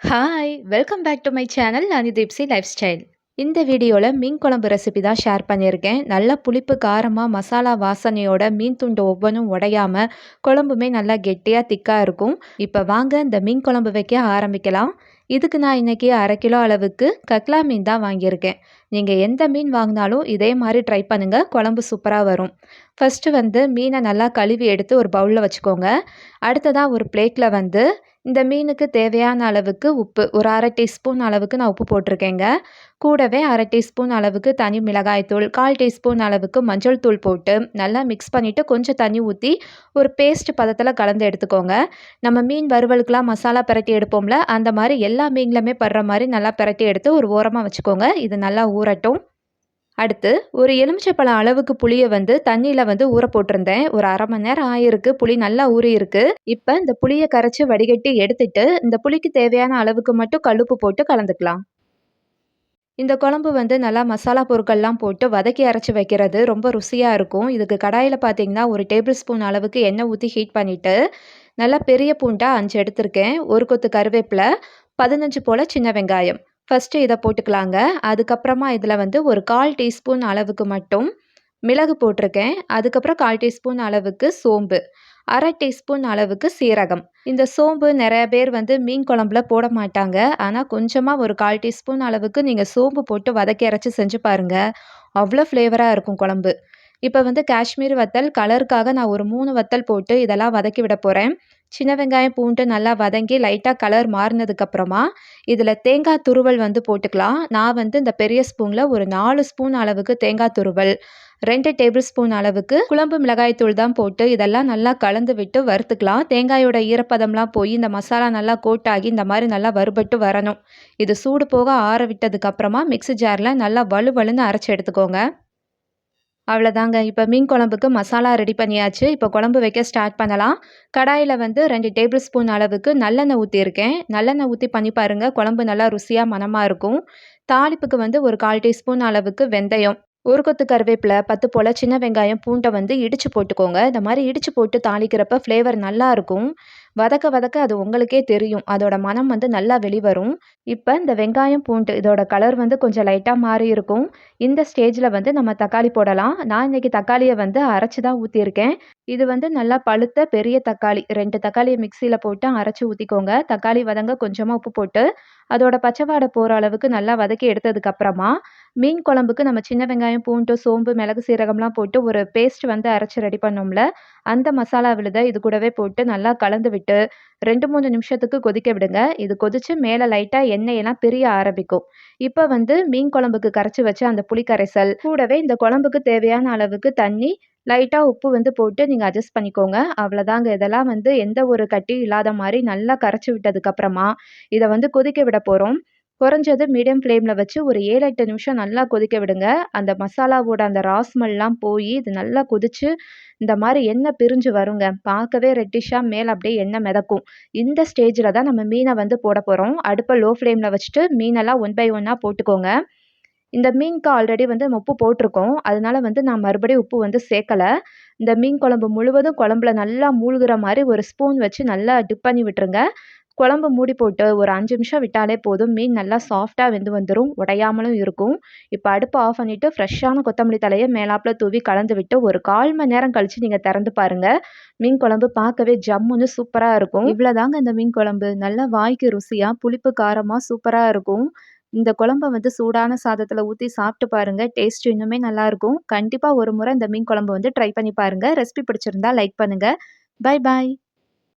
Hi! Welcome back to my channel அனிதீப்ஸி lifestyle. இந்த வீடியோவில் மீன் குழம்பு ரெசிபி தான் ஷேர் பண்ணியிருக்கேன். நல்லா புளிப்பு காரமாக மசாலா வாசனையோட மீன் துண்டு ஒவ்வொன்றும் உடையாம குழம்புமே நல்லா கெட்டியாக திக்காக இருக்கும். இப்போ வாங்க இந்த மீன் குழம்பு வைக்க ஆரம்பிக்கலாம். இதுக்கு நான் இன்றைக்கி 1/2 கிலோ அளவுக்கு கட்லா மீன் தான் வாங்கியிருக்கேன். நீங்கள் எந்த மீன் வாங்கினாலும் இதே மாதிரி ட்ரை பண்ணுங்கள், குழம்பு சூப்பராக வரும். ஃபஸ்ட்டு மீனை நல்லா கழுவி எடுத்து ஒரு பவுலில் வச்சுக்கோங்க. அடுத்ததாக ஒரு பிளேட்டில் இந்த மீனுக்கு தேவையான அளவுக்கு உப்பு ஒரு 1/2 டீஸ்பூன் அளவுக்கு நான் உப்பு போட்டிருக்கேங்க. கூடவே 1/2 டீஸ்பூன் அளவுக்கு தனி மிளகாய்த்தூள், 1/4 டீஸ்பூன் அளவுக்கு மஞ்சள் தூள் போட்டு நல்லா மிக்ஸ் பண்ணிவிட்டு கொஞ்சம் தண்ணி ஊற்றி ஒரு பேஸ்ட் பதத்தில் கலந்து எடுத்துக்கோங்க. நம்ம மீன் வறுவலுக்கெலாம் மசாலா பிரட்டி எடுப்போம்ல, அந்த மாதிரி எல்லா மீன்களுமே படுற மாதிரி நல்லா பிரட்டி எடுத்து ஒரு ஓரமாக வச்சுக்கோங்க. இது நல்லா ஊறட்டும். அடுத்து ஒரு எலுமிச்சைப்பழம் அளவுக்கு புளியை தண்ணியில் ஊற போட்டிருந்தேன். ஒரு 1/2 மணி நேரம் ஆயிருக்கு. புளி நல்லா ஊறியிருக்கு. இப்போ இந்த புளியை கரைச்சி வடிகட்டி எடுத்துட்டு இந்த புளிக்கு தேவையான அளவுக்கு மட்டும் கல்லுப்பு போட்டு கலந்துக்கலாம். இந்த குழம்பு நல்லா மசாலா பொருட்கள்லாம் போட்டு வதக்கி அரைச்சி வைக்கிறது ரொம்ப ருசியாக இருக்கும். இதுக்கு கடாயில் பார்த்தீங்கன்னா 1 டேபிள் ஸ்பூன் அளவுக்கு எண்ணெய் ஊற்றி ஹீட் பண்ணிவிட்டு நல்லா பெரிய பூண்டாக 5 எடுத்திருக்கேன். ஒரு கொத்து கருவேப்பிலை, 15 போல் சின்ன வெங்காயம். ஃபஸ்ட்டு இதை போட்டுக்கலாங்க. அதுக்கப்புறமா இதில் ஒரு 1/4 டீஸ்பூன் அளவுக்கு மட்டும் மிளகு போட்டிருக்கேன். அதுக்கப்புறம் 1/4 டீஸ்பூன் அளவுக்கு சோம்பு, 1/2 டீஸ்பூன் அளவுக்கு சீரகம். இந்த சோம்பு நிறைய பேர் மீன் குழம்புல போட மாட்டாங்க. ஆனால் கொஞ்சமாக ஒரு 1/4 டீஸ்பூன் அளவுக்கு நீங்கள் சோம்பு போட்டு வதக்கி அரைச்சி செஞ்சு பாருங்கள். அவ்வளோ ஃப்ளேவராக இருக்கும் குழம்பு. இப்போ காஷ்மீர் வத்தல் கலருக்காக நான் ஒரு 3 வத்தல் போட்டு இதெல்லாம் வதக்கி விட போகிறேன். சின்ன வெங்காயம் பூண்டு நல்லா வதங்கி லைட்டாக கலர் மாறினதுக்கப்புறமா இதில் தேங்காய் துருவல் போட்டுக்கலாம். நான் இந்த பெரிய ஸ்பூனில் ஒரு 4 ஸ்பூன் அளவுக்கு தேங்காய் துருவல், 2 டேபிள் ஸ்பூன் அளவுக்கு குழம்பு மிளகாய் தூள் தான் போட்டு இதெல்லாம் நல்லா கலந்து விட்டு வறுத்துக்கலாம். தேங்காயோட ஈரப்பதம்லாம் போய் இந்த மசாலா நல்லா கோட்டாகி இந்த மாதிரி நல்லா வறுபட்டு வரணும். இது சூடு போக ஆற விட்டதுக்கப்புறமா மிக்ஸி ஜாரில் நல்லா வலுவலுன்னு அரைச்சி எடுத்துக்கோங்க. அவ்வளோதாங்க. இப்போ மீன் குழம்புக்கு மசாலா ரெடி பண்ணியாச்சு. இப்போ குழம்பு வைக்க ஸ்டார்ட் பண்ணலாம். கடாயில் 2 டேபிள் ஸ்பூன் அளவுக்கு நல்லெண்ணெய் ஊற்றியிருக்கேன். நல்லெண்ணெய் ஊற்றி பண்ணி பாருங்கள், குழம்பு நல்லா ருசியாக மணமாக இருக்கும். தாளிப்புக்கு ஒரு 1/4 டீஸ்பூன் அளவுக்கு வெந்தயம், ஒரு கொத்து கருவேப்பிலை, 10 போல் சின்ன வெங்காயம், பூண்டை இடித்து போட்டுக்கோங்க. இந்த மாதிரி இடித்து போட்டு தாளிக்கிறப்ப ஃப்ளேவர் நல்லாயிருக்கும். வதக்க வதக்க அது உங்களுக்கே தெரியும், அதோட மனம் நல்லா வெளிவரும். இப்போ இந்த வெங்காயம் பூண்டு இதோட கலர் கொஞ்சம் லைட்டாக மாறி இருக்கும். இந்த ஸ்டேஜில் நம்ம தக்காளி போடலாம். நான் இன்றைக்கி தக்காளியை அரைச்சி தான் ஊற்றியிருக்கேன். இது நல்லா பழுத்த பெரிய தக்காளி, 2 தக்காளியை மிக்சியில் போட்டு அரைச்சி ஊற்றிக்கோங்க. தக்காளி வதங்க கொஞ்சமாக உப்பு போட்டு அதோட பச்சை வாடை போகிற அளவுக்கு நல்லா வதக்கி எடுத்ததுக்கப்புறமா மீன் குழம்புக்கு நம்ம சின்ன வெங்காயம் பூண்டு சோம்பு மிளகு சீரகம்லாம் போட்டு ஒரு பேஸ்ட் அரைச்சி ரெடி பண்ணோம்ல, அந்த மசாலா விழுதை இது கூடவே போட்டு நல்லா கலந்து விட்டு 2-3 நிமிஷத்துக்கு கொதிக்க விடுங்க. இது கொதித்து மேலே லைட்டாக எண்ணெயெல்லாம் பிரிய ஆரம்பிக்கும். இப்போ மீன் குழம்புக்கு கரைச்சி வச்ச அந்த புளி கரைசல் கூடவே இந்த குழம்புக்கு தேவையான அளவுக்கு தண்ணி, லைட்டாக உப்பு போட்டு நீங்கள் அட்ஜஸ்ட் பண்ணிக்கோங்க. அவ்வளோதாங்க. இதெல்லாம் எந்த ஒரு கட்டியும் இல்லாத மாதிரி நல்லா கரைச்சி விட்டதுக்கப்புறமா இதை கொதிக்க விட போகிறோம். குறைஞ்சது மீடியம் ஃப்ளேமில் வச்சு ஒரு 7-8 நிமிஷம் நல்லா கொதிக்க விடுங்க. அந்த மசாலாவோட அந்த ஸ்மெல்லாம் போய் இது நல்லா கொதிச்சு இந்த மாதிரி எண்ணெய் பிரிஞ்சு வருங்க. பார்க்கவே ரெட்டிஷாக மேலே அப்படியே எண்ணெய் மிதக்கும். இந்த ஸ்டேஜில் தான் நம்ம மீனை போட போகிறோம். அடுப்பை லோ ஃப்ளேமில் வச்சுட்டு மீனெல்லாம் 1 பை 1 போட்டுக்கோங்க. இந்த மீனுக்கு ஆல்ரெடி உப்பு போட்டிருக்கோம். அதனால நான் மறுபடியும் உப்பு சேர்க்கலை. இந்த மீன் குழம்பு முழுவதும் குழம்புல நல்லா மூழ்கிற மாதிரி ஒரு ஸ்பூன் வச்சு நல்லா டிப் பண்ணி விட்டுருங்க. குழம்பு மூடி போட்டு ஒரு 5 நிமிஷம் விட்டாலே போதும். மீன் நல்லா சாஃப்டாக வெந்து வந்துடும், உடையாமலும் இருக்கும். இப்போ அடுப்பை ஆஃப் பண்ணிவிட்டு ஃப்ரெஷ்ஷான கொத்தமல்லி தலையை மேலாப்பில் தூவி கலந்து விட்டு ஒரு 1/4 மணி நேரம் கழித்து நீங்கள் திறந்து பாருங்கள். மீன் குழம்பு பார்க்கவே ஜம்முன்னு சூப்பராக இருக்கும். இவ்வளோதாங்க இந்த மீன் குழம்பு. நல்லா வாய்க்கு ருசியாக புளிப்பு காரமாக சூப்பராக இருக்கும். இந்த குழம்பை சூடான சாதத்தில் ஊற்றி சாப்பிட்டு பாருங்கள். டேஸ்ட் இன்னுமே நல்லாயிருக்கும். கண்டிப்பாக ஒரு முறை இந்த மீன் குழம்பு ட்ரை பண்ணி பாருங்கள். ரெசிபி பிடிச்சிருந்தா லைக் பண்ணுங்கள். Bye bye.